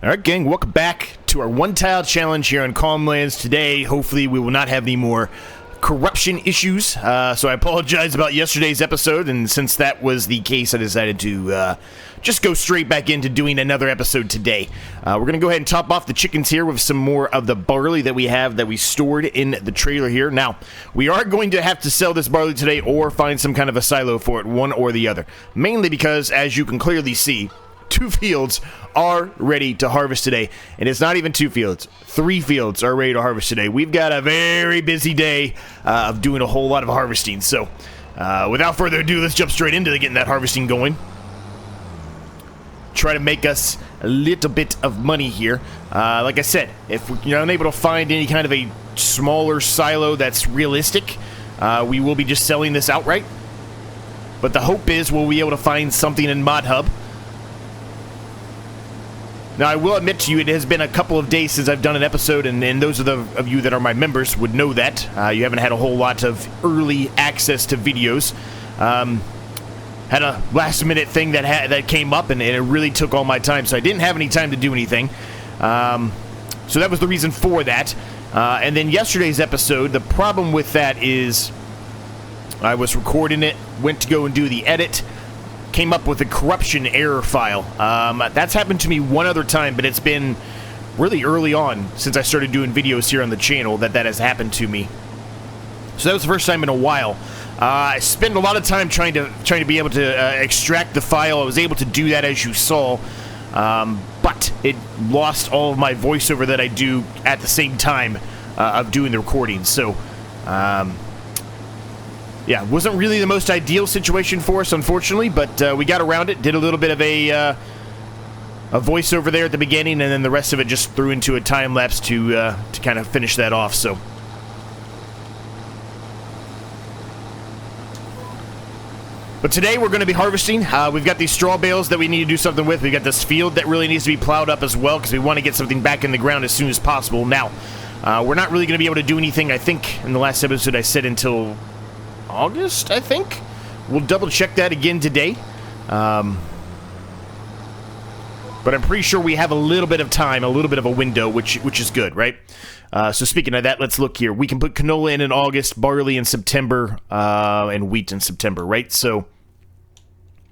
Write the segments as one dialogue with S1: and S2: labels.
S1: Alright gang, welcome back to our one-tile challenge here on Calmlands. Today, hopefully we will not have any more corruption issues, so I apologize about yesterday's episode, and since that was the case, I decided to just go straight back into doing another episode today. We're going to go ahead and top off the chickens here with some more of the barley that we have that we stored in the trailer here. Now, we are going to have to sell this barley today or find some kind of a silo for it, one or the other. Mainly because, as you can clearly see, 2 fields are ready to harvest today. And it's not even 2 fields. 3 fields are ready to harvest today. We've got a very busy day of doing a whole lot of harvesting. So, without further ado, let's jump straight into getting that harvesting going. Try to make us a little bit of money here. Like I said, if you're unable to find any kind of a smaller silo that's realistic, we will be just selling this outright. But the hope is we'll be able to find something in Mod Hub. Now, I will admit to you, it has been a couple of days since I've done an episode, and those of you that are my members would know that. You haven't had a whole lot of early access to videos. Had a last-minute thing that came up, and it really took all my time, so I didn't have any time to do anything. So that was the reason for that. And then yesterday's episode, the problem with that is I was recording it, went to go and do the edit, came up with a corruption error file. That's happened to me one other time, but it's been really early on since I started doing videos here on the channel that has happened to me. So that was the first time in a while. I spent a lot of time trying to be able to extract the file. I was able to do that, as you saw, but it lost all of my voiceover that I do at the same time of doing the recording. So yeah, wasn't really the most ideal situation for us, unfortunately, but we got around it, did a little bit of a voiceover there at the beginning, and then the rest of it just threw into a time-lapse to kind of finish that off, so. But today we're going to be harvesting. We've got these straw bales that we need to do something with. We've got this field that really needs to be plowed up as well, because we want to get something back in the ground as soon as possible. Now, we're not really going to be able to do anything, I think, in the last episode I said until August, I think. We'll double check that again today. But I'm pretty sure we have a little bit of time, a little bit of a window, which is good, right? So speaking of that, let's look here. We can put canola in August, barley in September, and wheat in September, right? So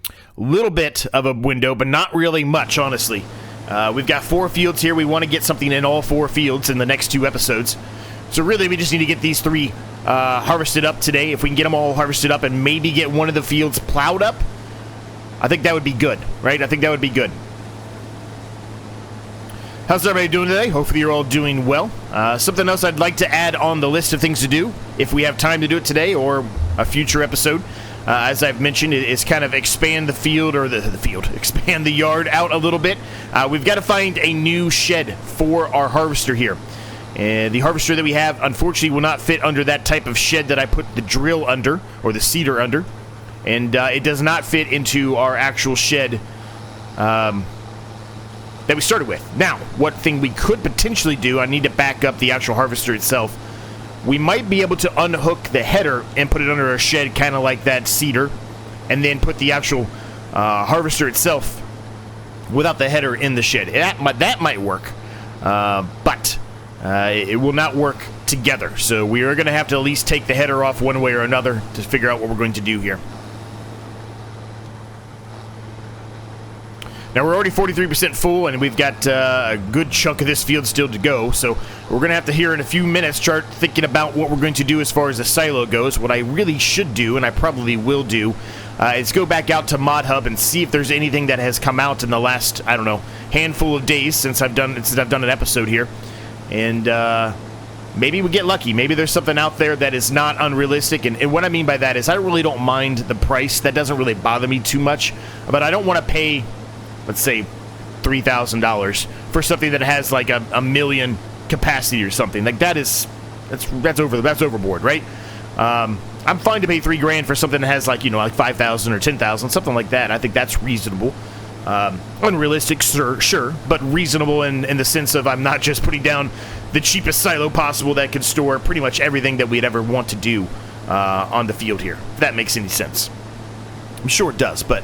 S1: a little bit of a window, but not really much, honestly. We've got 4 fields here. We want to get something in all 4 fields in the next 2 episodes. So really, we just need to get these 3 harvested up today. If we can get them all harvested up and maybe get one of the fields plowed up, I think that would be good, right? I think that would be good. How's everybody doing today? Hopefully you're all doing well. Something else I'd like to add on the list of things to do, if we have time to do it today or a future episode, as I've mentioned, is kind of expand the field, or expand the yard out a little bit. We've got to find a new shed for our harvester here. The harvester that we have, unfortunately, will not fit under that type of shed that I put the drill under, or the cedar under. And it does not fit into our actual shed that we started with. Now, what thing we could potentially do, I need to back up the actual harvester itself. We might be able to unhook the header and put it under a shed, kind of like that cedar, and then put the actual harvester itself without the header in the shed. That might work, but it will not work together. So we are going to have to at least take the header off one way or another to figure out what we're going to do here. Now, we're already 43% full, and we've got a good chunk of this field still to go, so we're going to have to, here in a few minutes, start thinking about what we're going to do as far as the silo goes. What I really should do, and I probably will do, is go back out to Mod Hub and see if there's anything that has come out in the last, I don't know, handful of days since I've done an episode here. And maybe we get lucky. Maybe there's something out there that is not unrealistic. And what I mean by that is I really don't mind the price. That doesn't really bother me too much. But I don't want to pay, let's say, $3,000 for something that has like a million capacity or something. Like that's overboard, right? I'm fine to pay $3,000 for something that has like 5,000 or 10,000, something like that. I think that's reasonable. Unrealistic, sure, but reasonable in the sense of I'm not just putting down the cheapest silo possible that can store pretty much everything that we'd ever want to do on the field here, if that makes any sense. I'm sure it does, but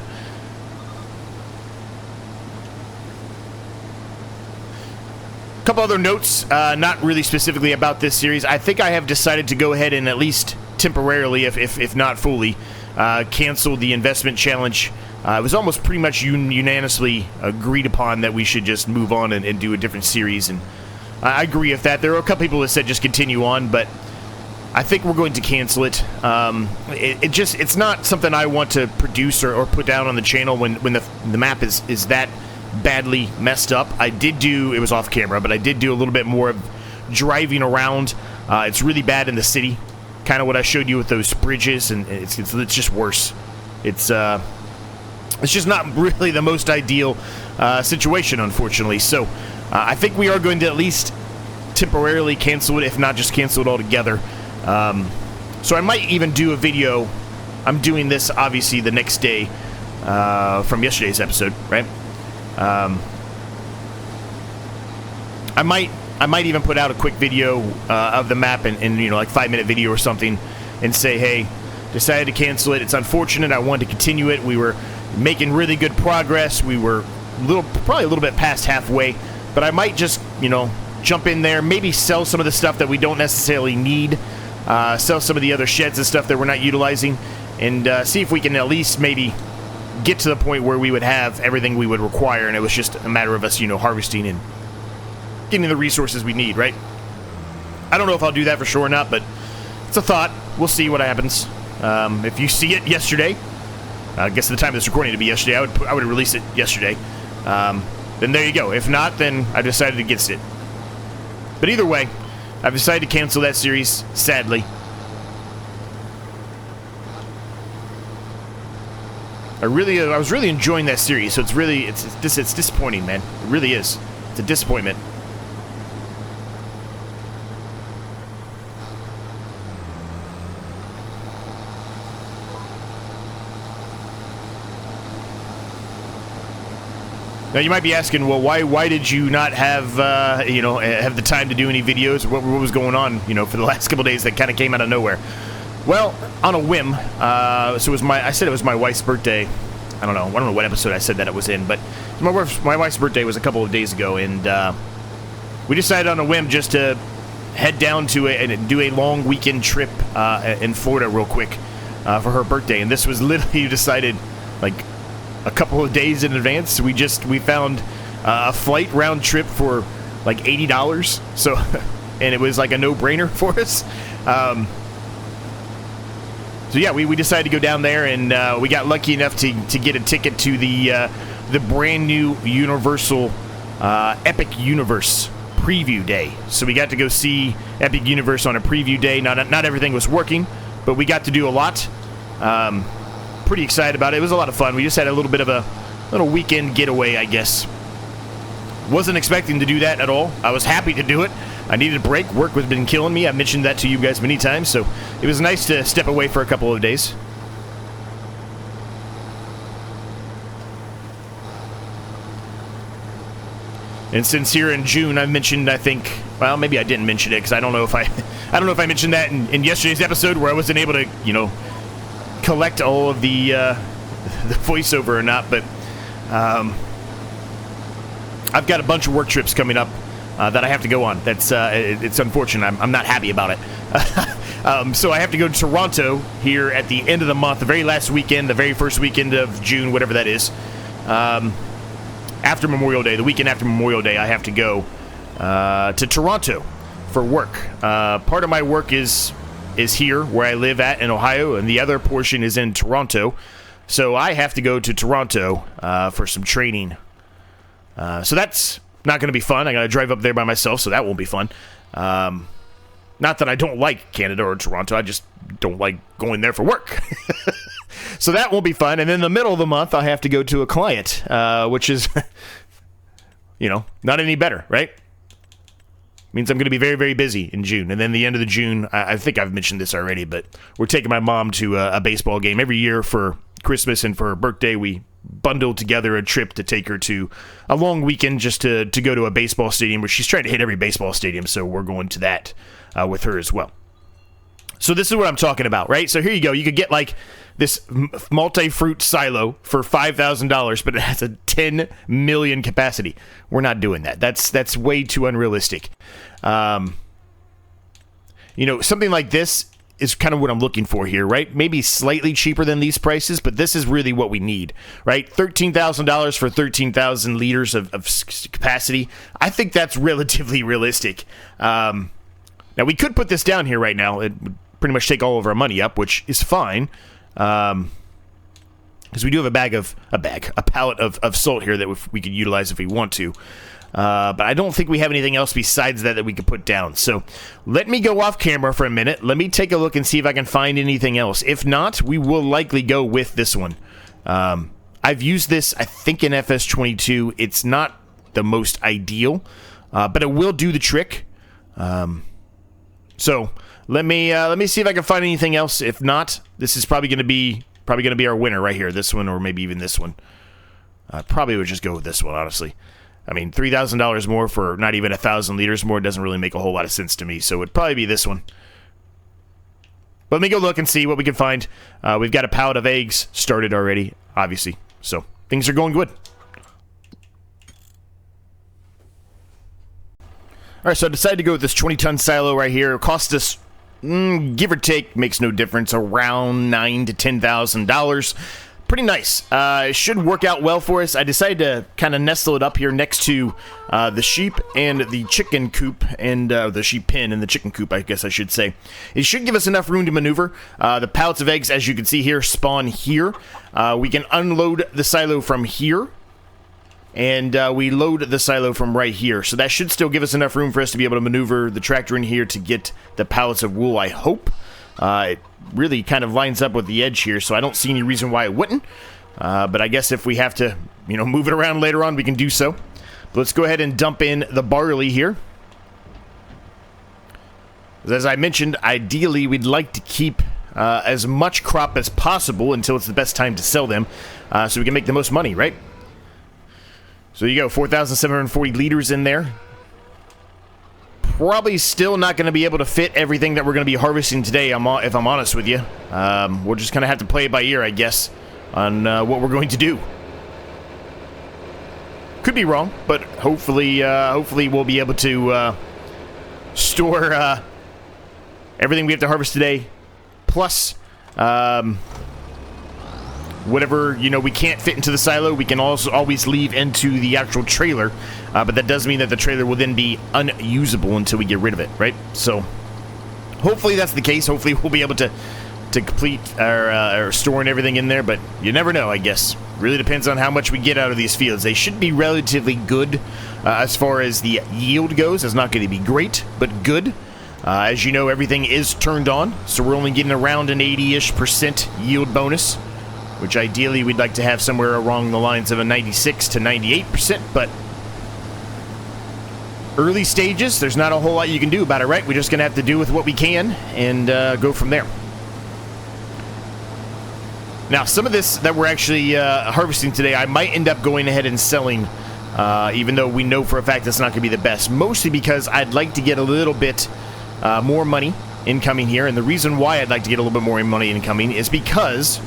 S1: Couple other notes, not really specifically about this series. I think I have decided to go ahead and at least temporarily, if not fully, cancel the investment challenge. It was almost pretty much unanimously agreed upon that we should just move on and do a different series, and I agree with that. There were a couple people that said just continue on, but I think we're going to cancel it. It's not something I want to produce or put down on the channel when the map is that badly messed up. It was off camera, but I did do a little bit more of driving around. It's really bad in the city, kind of what I showed you with those bridges, and it's just worse. It's just not really the most ideal situation, unfortunately. So I think we are going to at least temporarily cancel it, if not just cancel it altogether. So I might even do a video. I'm doing this obviously the next day from yesterday's episode, right? I might even put out a quick video of the map and you know, like 5-minute video or something, and say, hey, decided to cancel it. It's unfortunate. I wanted to continue it. We were making really good progress. We were probably a little bit past halfway, but I might just, you know, jump in there, maybe sell some of the stuff that we don't necessarily need, sell some of the other sheds and stuff that we're not utilizing, and see if we can at least maybe get to the point where we would have everything we would require, and it was just a matter of us, you know, harvesting and getting the resources we need, right? I don't know if I'll do that for sure or not, but it's a thought. We'll see what happens. If you see it yesterday, I guess the time of this recording to be yesterday, I would release it yesterday. Then there you go. If not, then I decided against it. But either way, I've decided to cancel that series, sadly. I was really enjoying that series, so it's disappointing, man. It really is. It's a disappointment. Now you might be asking, well, why did you not have have the time to do any videos? What was going on, you know, for the last couple days that kind of came out of nowhere? Well, on a whim. So I said it was my wife's birthday. I don't know what episode I said that it was in, but my wife's birthday was a couple of days ago, and we decided on a whim just to head down to and do a long weekend trip in Florida real quick for her birthday. And this was literally decided like a couple of days in advance. We found a flight round trip for like $80. So, and it was like a no-brainer for us. So yeah, we decided to go down there, and we got lucky enough to get a ticket to the brand new Universal Epic Universe preview day. So we got to go see Epic Universe on a preview day. Not everything was working, but we got to do a lot. Pretty excited about it. It was a lot of fun. We just had a little bit of a little weekend getaway, I guess. Wasn't expecting to do that at all. I was happy to do it. I needed a break. Work has been killing me. I've mentioned that to you guys many times, so it was nice to step away for a couple of days. And since here in June, I've mentioned, I think, well, maybe I didn't mention it because I don't know if I mentioned that in yesterday's episode where I wasn't able to, you know, collect all of the voiceover or not, but I've got a bunch of work trips coming up that I have to go on. That's it's unfortunate. I'm not happy about it. So I have to go to Toronto here at the end of the month, the very last weekend, the very first weekend of June, whatever that is. After Memorial Day, the weekend after Memorial Day, I have to go to Toronto for work. Part of my work is here where I live at in Ohio, and the other portion is in Toronto. So I have to go to Toronto for some training. So that's not going to be fun. I got to drive up there by myself, so that won't be fun. Not that I don't like Canada or Toronto, I just don't like going there for work. So that won't be fun. And then in the middle of the month, I have to go to a client, which is, you know, not any better, right? Means I'm going to be very, very busy in June. And then the end of the June, I think I've mentioned this already, but we're taking my mom to a baseball game every year for Christmas, and for her birthday, we bundled together a trip to take her to a long weekend just to go to a baseball stadium where she's trying to hit every baseball stadium. So we're going to that with her as well. So this is what I'm talking about, right? So here you go. You could get like this multi-fruit silo for $5,000, but it has a 10 million capacity. We're not doing that. That's way too unrealistic. You know, something like this is kind of what I'm looking for here, right? Maybe slightly cheaper than these prices, but this is really what we need, right? $13,000 for 13,000 liters of capacity. I think that's relatively realistic. Now, we could put this down here right now. It would pretty much take all of our money up, which is fine. Because we do have a pallet of salt here that we could utilize if we want to. But I don't think we have anything else besides that we could put down. So let me go off camera for a minute. Let me take a look and see if I can find anything else. If not, we will likely go with this one. I've used this, I think, in FS22. It's not the most ideal, but it will do the trick. So let me see if I can find anything else. If not, this is probably going to be our winner right here. This one, or maybe even this one. Probably would just go with this one, honestly. I mean, $3,000 more for not even 1,000 liters more doesn't really make a whole lot of sense to me, so it would probably be this one. But let me go look and see what we can find. We've got a pallet of eggs started already, obviously, so things are going good. Alright, so I decided to go with this 20-ton silo right here. It cost us, give or take, makes no difference, around $9,000 to $10,000. Pretty nice. It should work out well for us. I decided to kind of nestle it up here next to the sheep and the chicken coop, and the sheep pen and the chicken coop, I guess I should say. It should give us enough room to maneuver. The pallets of eggs, as you can see here, spawn here. We can unload the silo from here, and we load the silo from right here. So that should still give us enough room for us to be able to maneuver the tractor in here to get the pallets of wool, I hope. It really kind of lines up with the edge here, so I don't see any reason why it wouldn't. But I guess if we have to, you know, move it around later on, we can do so. But let's go ahead and dump in the barley here. As I mentioned, ideally we'd like to keep as much crop as possible until it's the best time to sell them, so we can make the most money, right? So you go, 4,740 liters in there. Probably still not going to be able to fit everything that we're going to be harvesting today, if I'm honest with you. We're just going to have to play it by ear, I guess, on what we're going to do. Could be wrong, but hopefully we'll be able to store everything we have to harvest today, plus whatever, you know, we can't fit into the silo, we can also always leave into the actual trailer, but that does mean that the trailer will then be unusable until we get rid of it, right? So hopefully that's the case. Hopefully we'll be able to complete our storing everything in there, but you never know, I guess. Really depends on how much we get out of these fields. They should be relatively good as far as the yield goes. It's not going to be great, but good. As you know, everything is turned on, so we're only getting around an 80-ish% yield bonus, which ideally we'd like to have somewhere along the lines of a 96 to 98%, but early stages, there's not a whole lot you can do about it, right? We're just going to have to do with what we can and go from there. Now, some of this that we're actually harvesting today, I might end up going ahead and selling, even though we know for a fact it's not going to be the best, mostly because I'd like to get a little bit more money incoming here, and the reason why I'd like to get a little bit more money incoming is because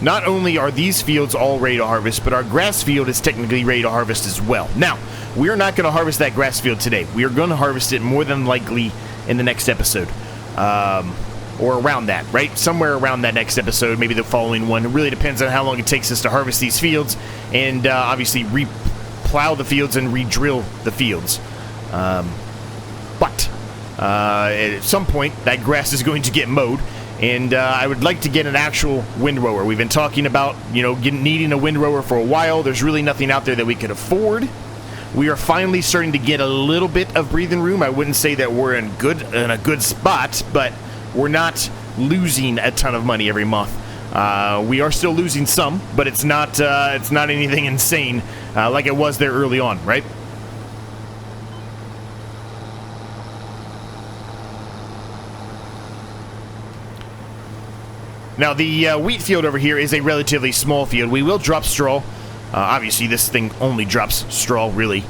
S1: not only are these fields all ready to harvest, but our grass field is technically ready to harvest as well. Now, we are not going to harvest that grass field today. We are going to harvest it more than likely in the next episode. Or around that, right? Somewhere around that next episode, maybe the following one. It really depends on how long it takes us to harvest these fields and obviously re-plow the fields and re-drill the fields. But at some point, that grass is going to get mowed. And I would like to get an actual windrower. We've been talking about, you know, needing a windrower for a while. There's really nothing out there that we could afford. We are finally starting to get a little bit of breathing room. I wouldn't say that we're in a good spot, but we're not losing a ton of money every month. We are still losing some, but it's not anything insane like it was there early on, right? Now, the wheat field over here is a relatively small field. We will drop straw. Obviously, this thing only drops straw, really.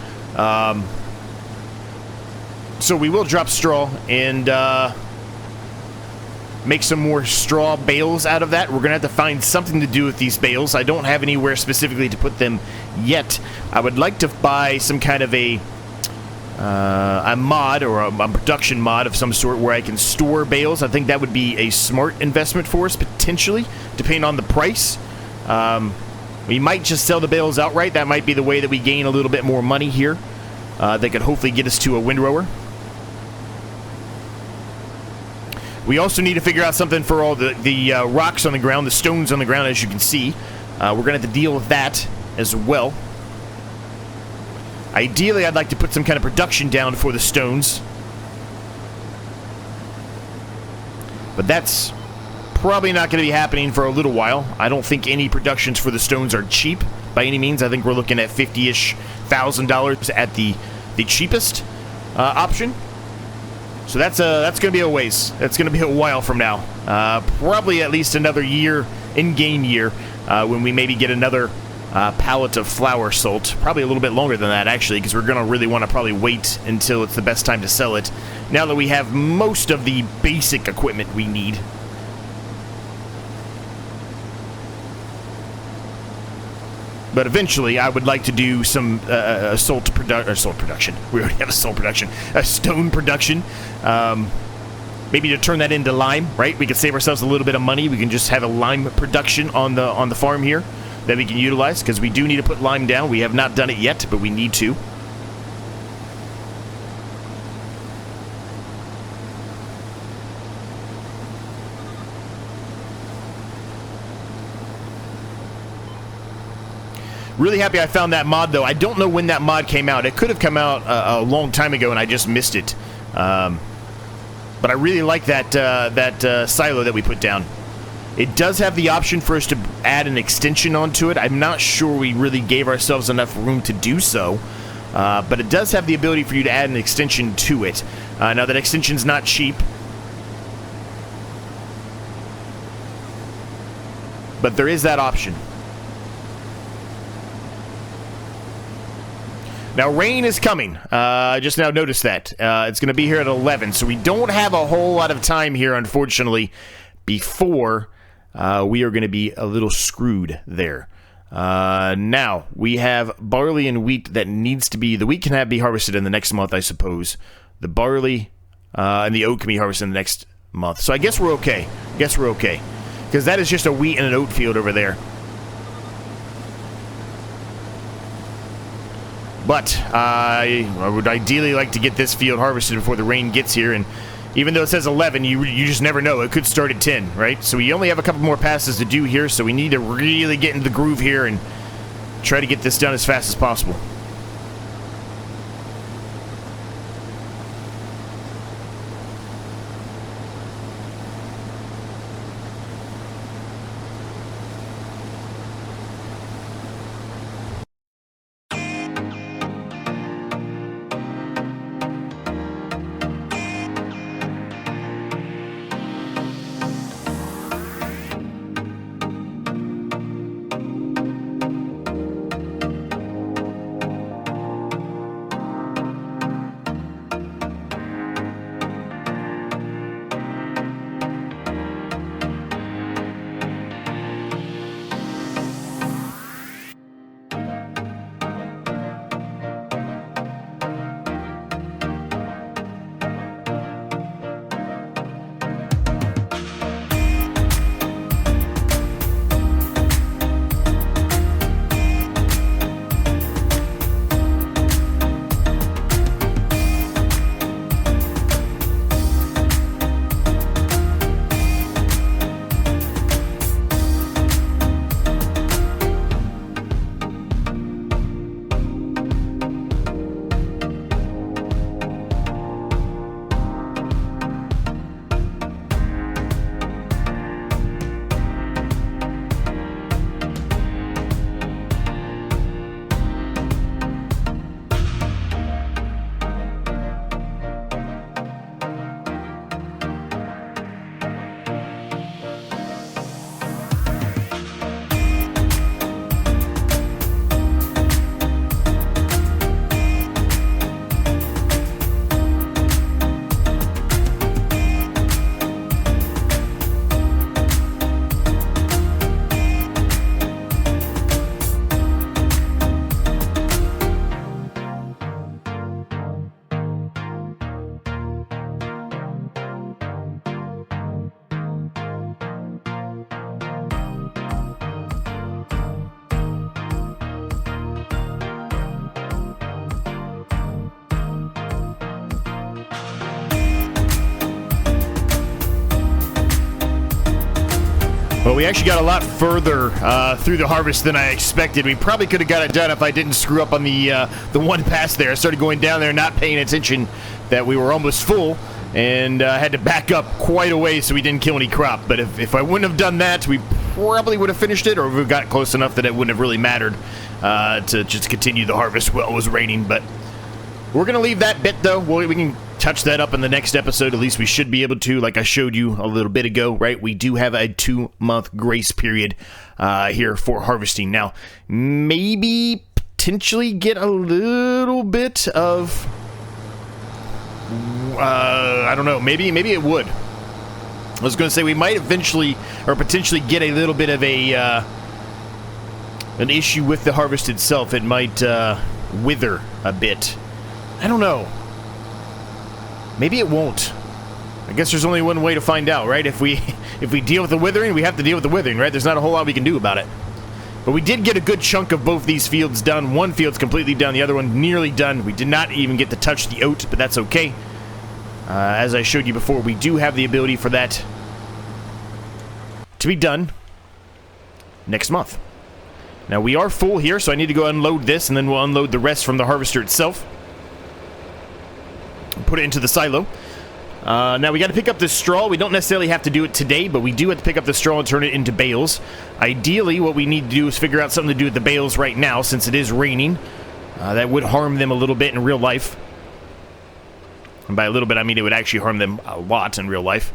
S1: So we will drop straw, and make some more straw bales out of that. We're going to have to find something to do with these bales. I don't have anywhere specifically to put them yet. I would like to buy some kind of a mod or a production mod of some sort where I can store bales. I think that would be a smart investment for us, potentially, depending on the price. We might just sell the bales outright. That might be the way that we gain a little bit more money here. That could hopefully get us to a windrower. We also need to figure out something for all the rocks on the ground, the stones on the ground, as you can see. We're going to have to deal with that as well. Ideally, I'd like to put some kind of production down for the stones. But that's probably not going to be happening for a little while. I don't think any productions for the stones are cheap by any means. I think we're looking at $50-ish thousand at the cheapest option. So that's going to be a ways. That's going to be a while from now. Probably at least another year, in-game year, when we maybe get another pallet of flour salt. Probably a little bit longer than that, actually, because we're going to really want to probably wait until it's the best time to sell it, now that we have most of the basic equipment we need. But eventually, I would like to do some salt production. We already have a salt production. A stone production. Maybe to turn that into lime, right? We can save ourselves a little bit of money. We can just have a lime production on the farm here that we can utilize, because we do need to put lime down. We have not done it yet, but we need to. Really happy I found that mod, though. I don't know when that mod came out. It could have come out a long time ago, and I just missed it. But I really like that silo that we put down. It does have the option for us to add an extension onto it. I'm not sure we really gave ourselves enough room to do so. But it does have the ability for you to add an extension to it. Now, that extension's not cheap. But there is that option. Now, rain is coming. I just now noticed that. It's going to be here at 11, so we don't have a whole lot of time here, unfortunately, before we are going to be a little screwed there. Now, we have barley and wheat that needs to be... The wheat can be harvested in the next month, I suppose. The barley and the oat can be harvested in the next month. So I guess we're okay. Because that is just a wheat and an oat field over there. But I would ideally like to get this field harvested before the rain gets here, and even though it says 11, you just never know. It could start at 10, right? So we only have a couple more passes to do here, so we need to really get into the groove here and try to get this done as fast as possible. Well, we actually got a lot further through the harvest than I expected. We probably could have got it done if I didn't screw up on the one pass there. I started going down there, not paying attention that we were almost full, and had to back up quite a way so we didn't kill any crop. But if I wouldn't have done that, we probably would have finished it, or we got close enough that it wouldn't have really mattered to just continue the harvest while it was raining. But we're going to leave that bit, though. We can touch that up in the next episode. At least we should be able to, like I showed you a little bit ago, right? We do have a 2-month grace period here for harvesting. Now, maybe potentially get a little bit of... I don't know. Maybe it would. I was going to say we might eventually or potentially get a little bit of an issue with the harvest itself. It might wither a bit. I don't know. Maybe it won't. I guess there's only one way to find out, right? If we deal with the withering, we have to deal with the withering, right? There's not a whole lot we can do about it. But we did get a good chunk of both these fields done. One field's completely done, the other one nearly done. We did not even get to touch the oat, but that's okay. As I showed you before, we do have the ability for that to be done next month. Now, we are full here, so I need to go unload this, and then we'll unload the rest from the harvester itself. Put it into the silo. Now, we got to pick up this straw. We don't necessarily have to do it today, but we do have to pick up the straw and turn it into bales. Ideally, what we need to do is figure out something to do with the bales right now, since it is raining. That would harm them a little bit in real life. And by a little bit, I mean it would actually harm them a lot in real life.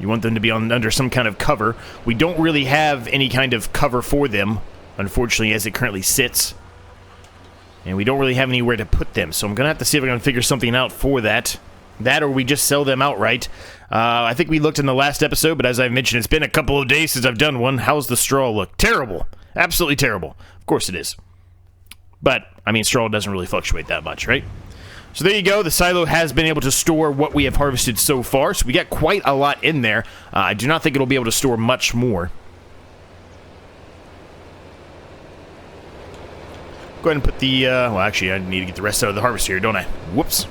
S1: You want them to be under some kind of cover. We don't really have any kind of cover for them, unfortunately, as it currently sits. And we don't really have anywhere to put them, so I'm going to have to see if I can figure something out for that. That or we just sell them outright. I think we looked in the last episode, but as I mentioned, it's been a couple of days since I've done one. How's the straw look? Terrible. Absolutely terrible. Of course it is. But, I mean, straw doesn't really fluctuate that much, right? So there you go. The silo has been able to store what we have harvested so far, so we got quite a lot in there. I do not think it'll be able to store much more. Go ahead and put the, well, actually, I need to get the rest out of the harvest here, don't I? Whoops.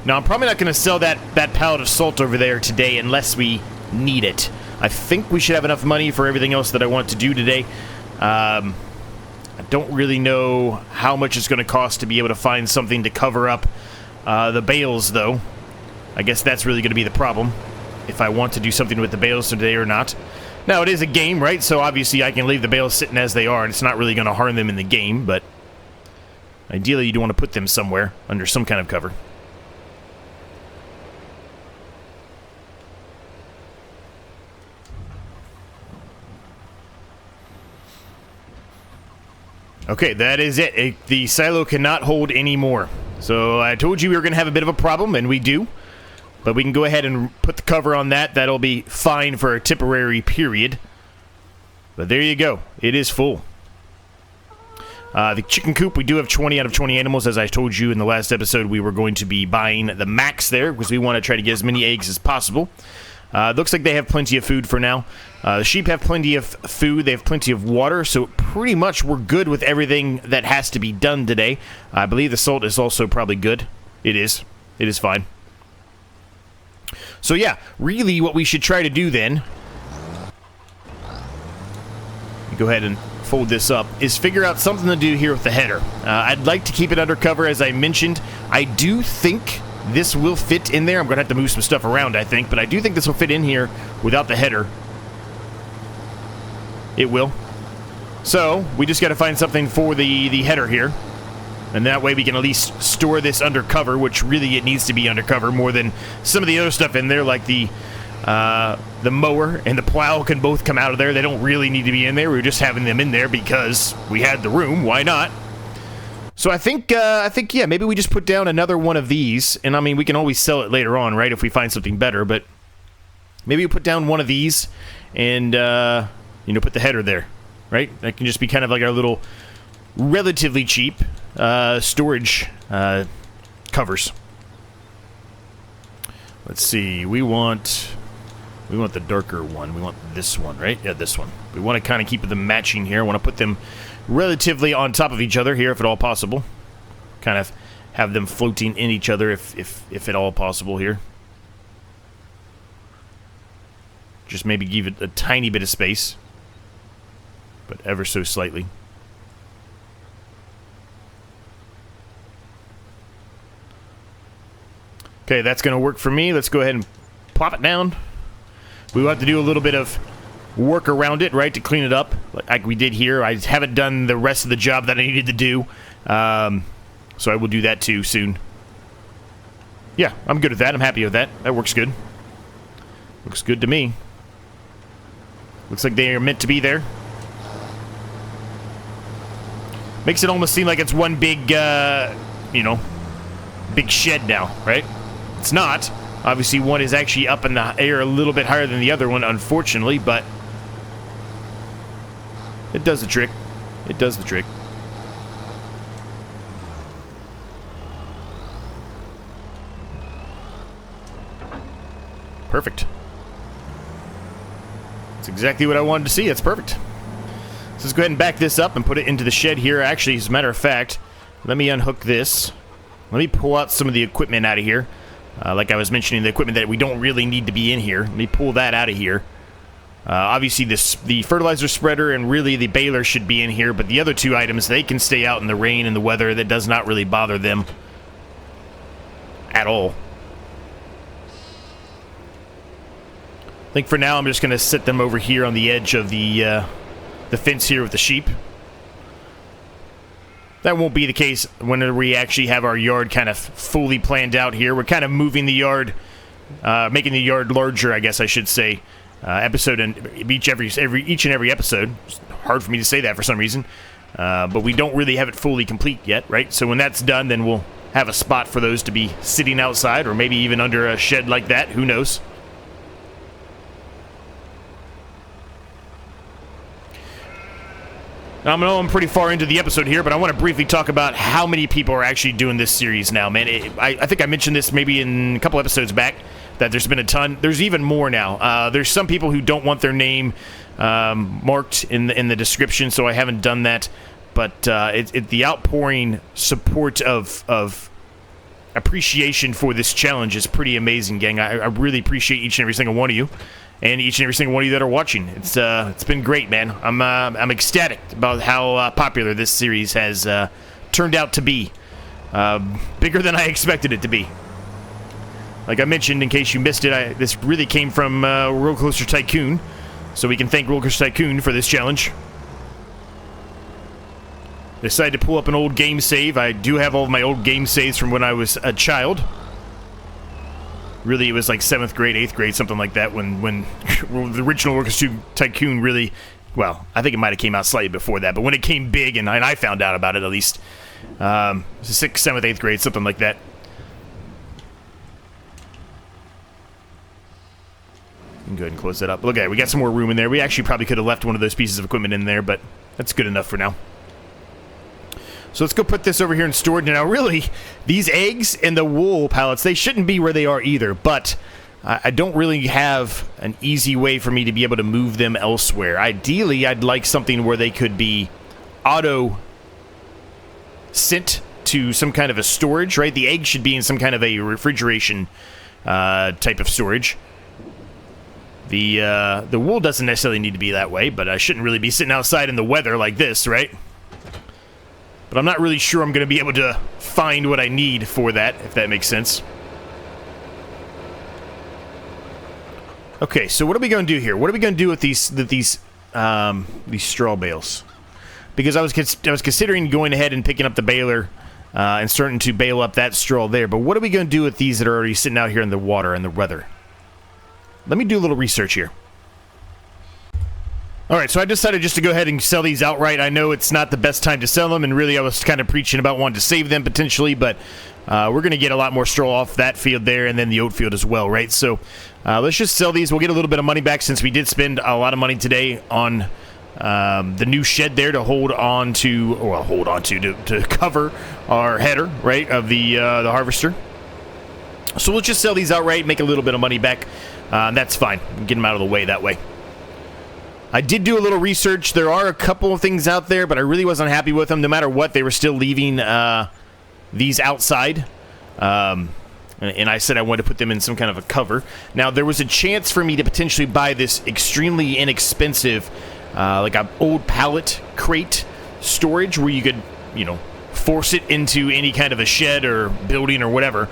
S1: Now, I'm probably not going to sell that pallet of salt over there today unless we need it. I think we should have enough money for everything else that I want to do today. I don't really know how much it's going to cost to be able to find something to cover up the bales, though. I guess that's really going to be the problem, if I want to do something with the bales today or not. Now, it is a game, right? So, obviously, I can leave the bales sitting as they are, and it's not really going to harm them in the game, but ideally, you do want to put them somewhere under some kind of cover. Okay, that is it. The silo cannot hold any more. So, I told you we were going to have a bit of a problem, and we do. But we can go ahead and put the cover on that. That'll be fine for a temporary period. But there you go. It is full. The chicken coop, we do have 20 out of 20 animals. As I told you in the last episode, we were going to be buying the max there because we want to try to get as many eggs as possible. Looks like they have plenty of food for now. The sheep have plenty of food. They have plenty of water. So pretty much we're good with everything that has to be done today. I believe the salt is also probably good. It is. It is fine. So yeah, really what we should try to do then, go ahead and fold this up, is figure out something to do here with the header. I'd like to keep it under cover, as I mentioned. I do think this will fit in there. I'm going to have to move some stuff around, I think, but I do think this will fit in here without the header. It will. So, we just got to find something for the header here. And that way we can at least store this under cover, which really it needs to be under cover more than some of the other stuff in there, like the mower and the plow can both come out of there. They don't really need to be in there. We're just having them in there because we had the room. Why not? So I think, yeah, maybe we just put down another one of these. And, I mean, we can always sell it later on, right, if we find something better. But maybe we put down one of these and, you know, put the header there, right? That can just be kind of like our little relatively cheap storage covers. Let's see. We want the darker one. We want this one, right? Yeah, this one. We want to kind of keep them matching here. I want to put them relatively on top of each other here, if at all possible. Kind of have them floating in each other if at all possible here. Just maybe give it a tiny bit of space, but ever so slightly. Okay, that's going to work for me. Let's go ahead and plop it down. We will have to do a little bit of work around it, right, to clean it up, like we did here. I haven't done the rest of the job that I needed to do, so I will do that too soon. Yeah, I'm good with that. I'm happy with that. That works good. Looks good to me. Looks like they are meant to be there. Makes it almost seem like it's one big, you know, big shed now, right? It's not. Obviously, one is actually up in the air a little bit higher than the other one, unfortunately, but it does the trick. It does the trick. Perfect. That's exactly what I wanted to see. That's perfect. So let's go ahead and back this up and put it into the shed here. Actually, as a matter of fact, let me unhook this. Let me pull out some of the equipment out of here. Like I was mentioning, the equipment that we don't really need to be in here. Let me pull that out of here. Obviously, the fertilizer spreader and really the baler should be in here, but the other two items, they can stay out in the rain and the weather. That does not really bother them at all. I think for now I'm just going to sit them over here on the edge of the fence here with the sheep. That won't be the case when we actually have our yard kind of fully planned out here. We're kind of moving the yard, making the yard larger, I guess I should say, episode and each and every episode. It's hard for me to say that for some reason, but we don't really have it fully complete yet, right? So when that's done, then we'll have a spot for those to be sitting outside, or maybe even under a shed like that. Who knows? Now, I know I'm pretty far into the episode here, but I want to briefly talk about how many people are actually doing this series now, man. I think I mentioned this maybe in a couple episodes back, that there's been a ton. There's even more now. There's some people who don't want their name marked in the description, so I haven't done that. But the outpouring support of appreciation for this challenge is pretty amazing, gang. I really appreciate each and every single one of you. And each and every single one of you that are watching. It's been great, man. I'm ecstatic about how popular this series has turned out to be. Bigger than I expected it to be. Like I mentioned, in case you missed it, this really came from Roller Coaster Tycoon. So we can thank Roller Coaster Tycoon for this challenge. Decided to pull up an old game save. I do have all of my old game saves from when I was a child. Really, it was like 7th grade, 8th grade, something like that, when the original Roller Coaster Tycoon really, well, I think it might have came out slightly before that, but when it came big, and I found out about it at least, it was 6th, 7th, 8th grade, something like that. You can go ahead and close that up. Look at it, we got some more room in there. We actually probably could have left one of those pieces of equipment in there, but that's good enough for now. So let's go put this over here in storage. Now, really, these eggs and the wool pallets, they shouldn't be where they are either, but I don't really have an easy way for me to be able to move them elsewhere. Ideally, I'd like something where they could be auto sent to some kind of a storage, right? The egg should be in some kind of a refrigeration type of storage. The wool doesn't necessarily need to be that way, but I shouldn't really be sitting outside in the weather like this, right? But I'm not really sure I'm going to be able to find what I need for that, if that makes sense. Okay, so what are we going to do here? What are we going to do with these straw bales? Because I was considering going ahead and picking up the baler and starting to bale up that straw there. But what are we going to do with these that are already sitting out here in the water and the weather? Let me do a little research here. Alright, so I decided just to go ahead and sell these outright. I know it's not the best time to sell them, and really I was kind of preaching about wanting to save them potentially, but we're going to get a lot more straw off that field there and then the oat field as well, right? So let's just sell these. We'll get a little bit of money back since we did spend a lot of money today on the new shed there to hold on to, or to cover our header, right, of the harvester. So we'll just sell these outright, make a little bit of money back. That's fine. Get them out of the way that way. I did do a little research. There are a couple of things out there, but I really wasn't happy with them. No matter what, they were still leaving these outside. And I said I wanted to put them in some kind of a cover. Now, there was a chance for me to potentially buy this extremely inexpensive, like an old pallet crate storage where you could, you know, force it into any kind of a shed or building or whatever.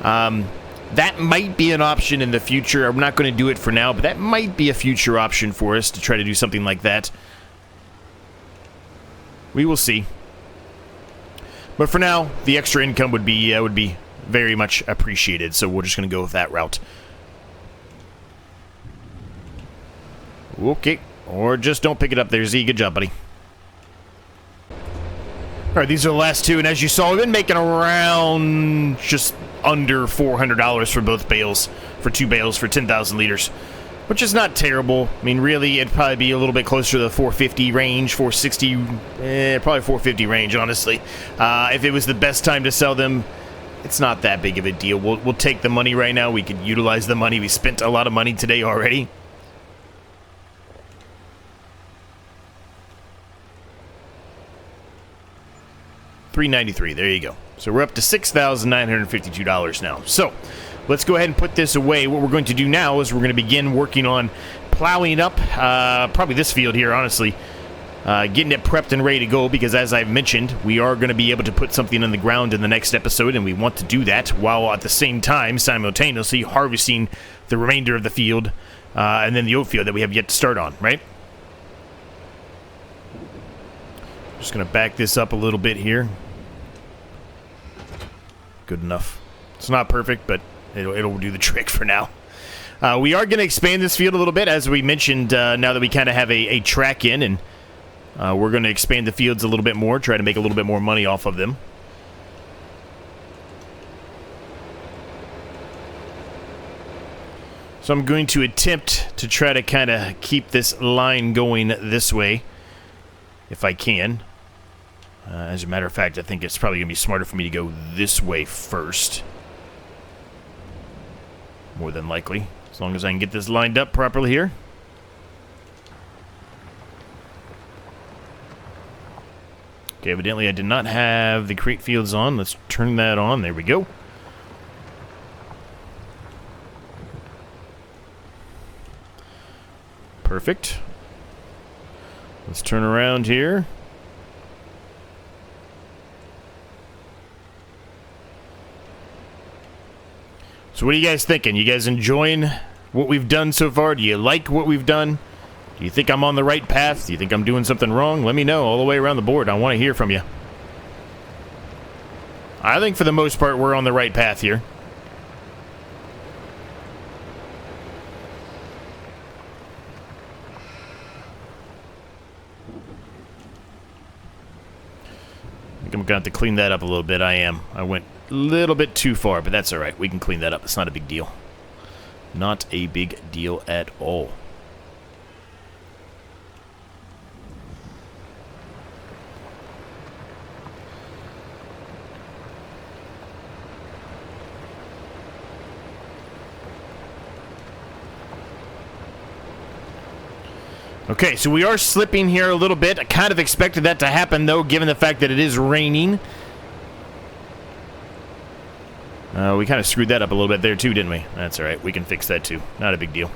S1: That might be an option in the future. I'm not going to do it for now, but that might be a future option for us to try to do something like that. We will see. But for now, the extra income would be very much appreciated, so we're just going to go with that route. Okay, or just don't pick it up there, Z. Good job, buddy. Alright, these are the last two, and as you saw, we've been making around just under $400 for both bales, for 2 bales for 10,000 liters, which is not terrible. I mean, really, it'd probably be a little bit closer to the 450 range, 460, probably 450 range, honestly. If it was the best time to sell them, it's not that big of a deal. We'll take the money right now. We could utilize the money. We spent a lot of money today already. $393. There you go. So we're up to $6,952 now. So let's go ahead and put this away. What we're going to do now is we're going to begin working on plowing up probably this field here, honestly. Getting it prepped and ready to go, because as I've mentioned, we are going to be able to put something in the ground in the next episode, and we want to do that while at the same time simultaneously harvesting the remainder of the field and then the oat field that we have yet to start on, right? Just going to back this up a little bit here. Good enough. It's not perfect, but it'll do the trick for now. We are going to expand this field a little bit, as we mentioned, now that we kind of have a track in, and we're going to expand the fields a little bit more, try to make a little bit more money off of them. So I'm going to attempt to try to kind of keep this line going this way, if I can. As a matter of fact, I think it's probably going to be smarter for me to go this way first. More than likely, as long as I can get this lined up properly here. Okay, evidently I did not have the crate fields on. Let's turn that on. There we go. Perfect. Let's turn around here. So what are you guys thinking? You guys enjoying what we've done so far? Do you like what we've done? Do you think I'm on the right path? Do you think I'm doing something wrong? Let me know all the way around the board. I want to hear from you. I think for the most part we're on the right path here. I think I'm going to have to clean that up a little bit. I went a little bit too far, but that's all right. We can clean that up. It's not a big deal. Not a big deal at all. Okay, so we are slipping here a little bit. I kind of expected that to happen, though, given the fact that it is raining. We kind of screwed that up a little bit there, too, didn't we? That's all right. We can fix that, too. Not a big deal.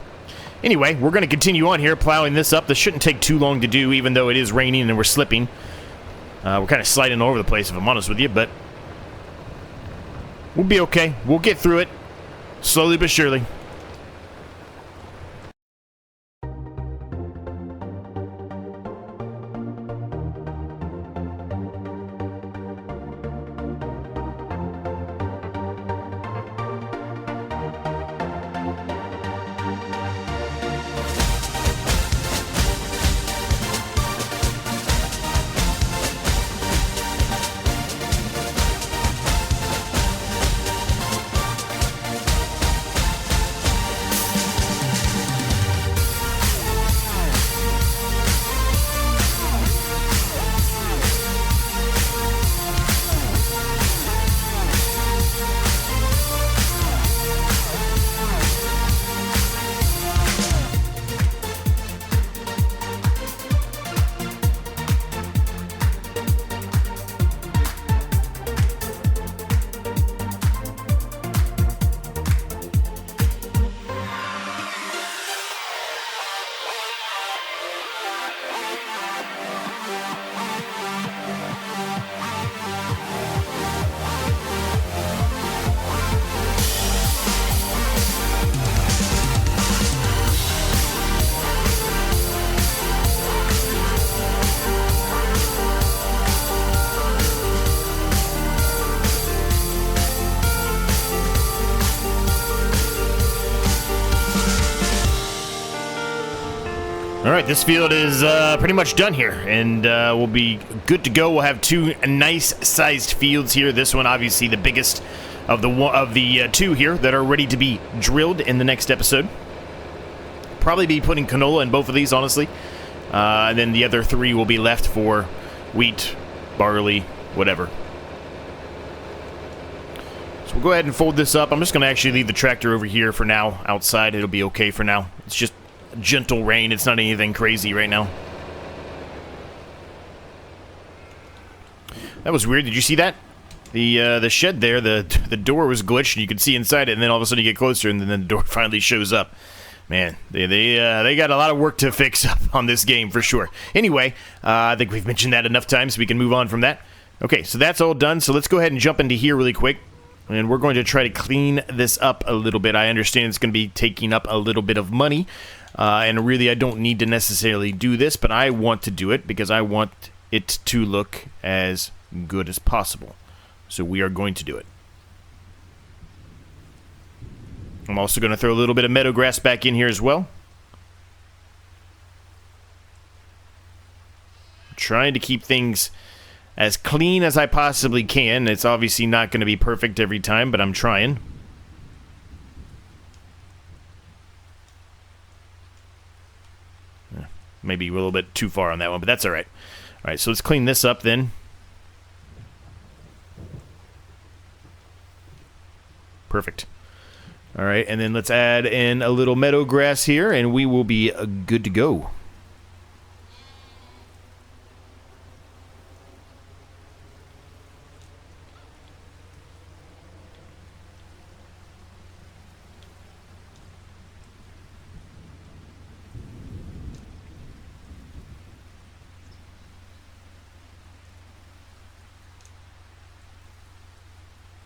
S1: Anyway, we're going to continue on here, plowing this up. This shouldn't take too long to do, even though it is raining and we're slipping. We're kind of sliding all over the place, if I'm honest with you, but we'll be okay. We'll get through it, slowly but surely. All right, this field is pretty much done here, and we'll be good to go. We'll have two nice-sized fields here. This one, obviously, the biggest of the two here that are ready to be drilled in the next episode. Probably be putting canola in both of these, honestly. And then the other three will be left for wheat, barley, whatever. So we'll go ahead and fold this up. I'm just going to actually leave the tractor over here for now, outside. It'll be okay for now. It's just gentle rain. It's not anything crazy right now. That was weird. Did you see that? The shed there, the door was glitched, and you could see inside it, and then all of a sudden you get closer, and then the door finally shows up. Man, they got a lot of work to fix up on this game for sure. Anyway, I think we've mentioned that enough times, so we can move on from that. Okay, so that's all done. So let's go ahead and jump into here really quick. And we're going to try to clean this up a little bit. I understand it's going to be taking up a little bit of money. And really, I don't need to necessarily do this, but I want to do it because I want it to look as good as possible. So we are going to do it. I'm also going to throw a little bit of meadow grass back in here as well. I'm trying to keep things as clean as I possibly can. It's obviously not going to be perfect every time, but I'm trying. Maybe a little bit too far on that one, but that's all right. All right, so let's clean this up then. Perfect. All right, and then let's add in a little meadow grass here, and we will be good to go.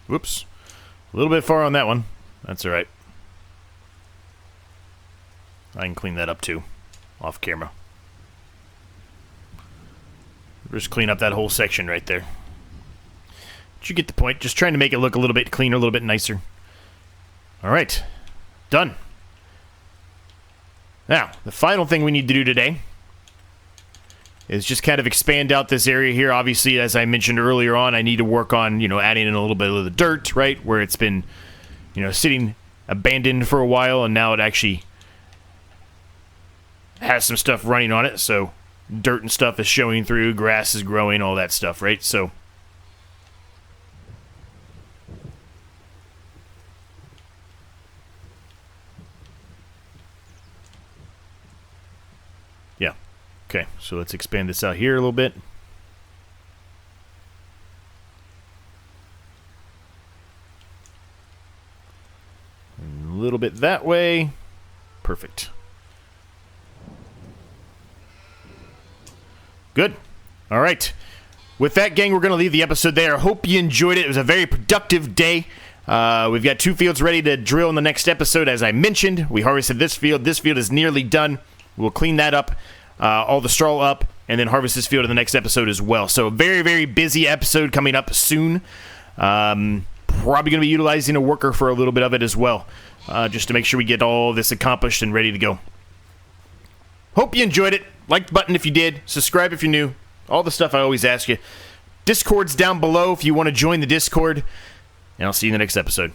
S1: Whoops. A little bit far on that one. That's all right. I can clean that up too, off camera. Just clean up that whole section right there. But you get the point. Just trying to make it look a little bit cleaner, a little bit nicer. All right. Done. Now, the final thing we need to do today is just kind of expand out this area here. Obviously, as I mentioned earlier on, I need to work on, adding in a little bit of the dirt, right, where it's been, sitting abandoned for a while, and now it actually has some stuff running on it, so dirt and stuff is showing through, grass is growing, all that stuff, right? So yeah. Okay, so let's expand this out here a little bit. A little bit that way. Perfect. Good. All right. With that, gang, we're going to leave the episode there. Hope you enjoyed it. It was a very productive day. We've got two fields ready to drill in the next episode. As I mentioned, we harvested this field. This field is nearly done. We'll clean that up. All the straw up, and then harvest this field in the next episode as well. So a very, very busy episode coming up soon. Probably going to be utilizing a worker for a little bit of it as well, just to make sure we get all this accomplished and ready to go. Hope you enjoyed it. Like the button if you did. Subscribe if you're new. All the stuff I always ask you. Discord's down below if you want to join the Discord. And I'll see you in the next episode.